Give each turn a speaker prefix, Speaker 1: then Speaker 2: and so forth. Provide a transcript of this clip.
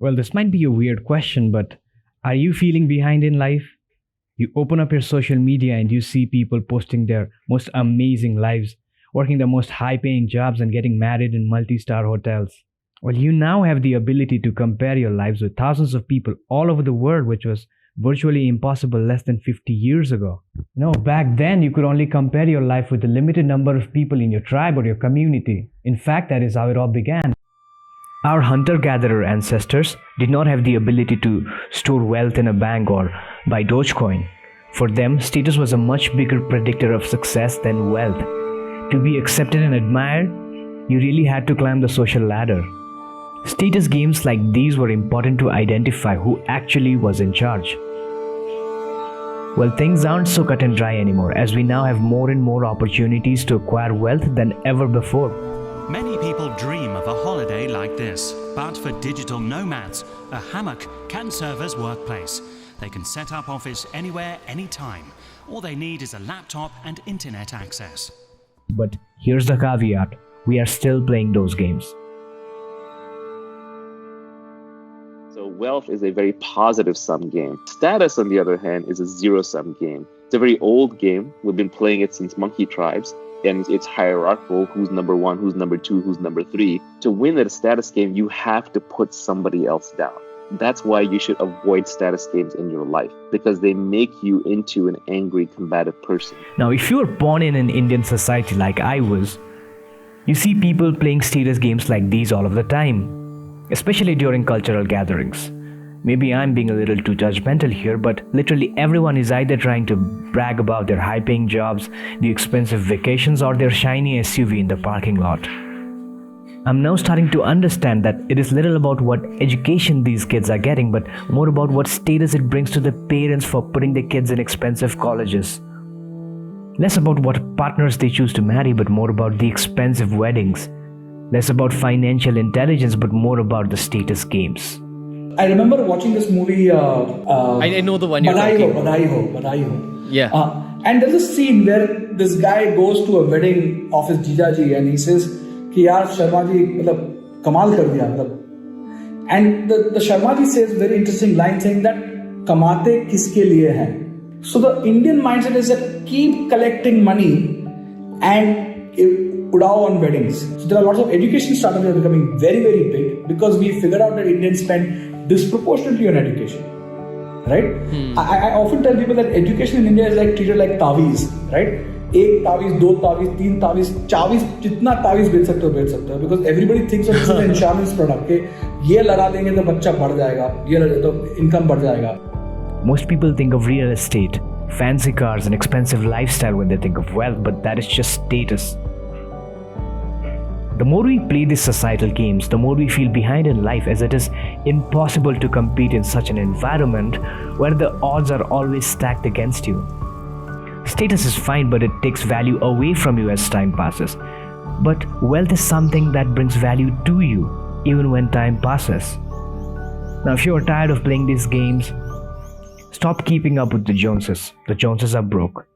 Speaker 1: Well, this might be a weird question, but are you feeling behind in life? You open up your social media and you see people posting their most amazing lives, working the most high paying jobs and getting married in multi star hotels. Well, you now have the ability to compare your lives with thousands of people all over the world, which was virtually impossible less than 50 years ago. Back then you could only compare your life with a limited number of people in your tribe or your community. In fact, that is how it all began. Our hunter gatherer ancestors did not have the ability to store wealth in a bank or buy Dogecoin. For them, status was a much bigger predictor of success than wealth. To be accepted and admired, you really had to climb the social ladder. Status games like these were important to identify who actually was in charge. Well, things aren't so cut and dry anymore, as we now have more and more opportunities to acquire wealth than ever before.
Speaker 2: Many people dream of a holiday like this, but for digital nomads, a hammock can serve as workplace. They can set up office anywhere, anytime. All they need is a laptop and internet access.
Speaker 1: But here's the caveat, we are still playing those games.
Speaker 3: So wealth is a very positive sum game. Status, on the other hand, is a zero-sum game. It's a very old game. We've been playing it since monkey tribes. And it's hierarchical, who's number one, who's number two, who's number three. To win at a status game, you have to put somebody else down. That's why you should avoid status games in your life, because they make you into an angry, combative person.
Speaker 1: Now, if you were born in an Indian society like I was, you see people playing status games like these all of the time, especially during cultural gatherings. Maybe I'm being a little too judgmental here, but literally everyone is either trying to brag about their high-paying jobs, the expensive vacations, or their shiny SUV in the parking lot. I'm now starting to understand that it is little about what education these kids are getting, but more about what status it brings to the parents for putting their kids in expensive colleges. Less about what partners they choose to marry, but more about the expensive weddings. Less about financial intelligence, but more about the status games.
Speaker 4: I remember watching this movie.
Speaker 5: I know the one you're talking about.
Speaker 4: Badai
Speaker 5: Yeah.
Speaker 4: And there's a scene where this guy goes to a wedding of his Jijaji and he says, "कि यार शर्मा जी मतलब कमाल कर दिया मतलब." And the Sharma ji says very interesting line saying that "कमाते किसके लिए हैं?" So the Indian mindset is that keep collecting money and udao on weddings. So there are lots of education startups that are becoming very, very big because we figured out that Indians spend disproportionately on education, right? I often tell people that education in India is like treated like taweez, right? एक तावीज, दो तावीज, तीन तावीज, चावीज, जितना तावीज बेच सकते हो because everybody thinks of this as an insurance product के ये लगा देंगे तो बच्चा बढ़ जाएगा, ये लगा तो income बढ़ जाएगा.
Speaker 1: Most people think of real estate, fancy cars, and expensive lifestyle when they think of wealth, but that is just status. The more we play these societal games, the more we feel behind in life, as it is impossible to compete in such an environment where the odds are always stacked against you. Status is fine, but it takes value away from you as time passes. But wealth is something that brings value to you, even when time passes. Now, if you are tired of playing these games, stop keeping up with the Joneses. The Joneses are broke.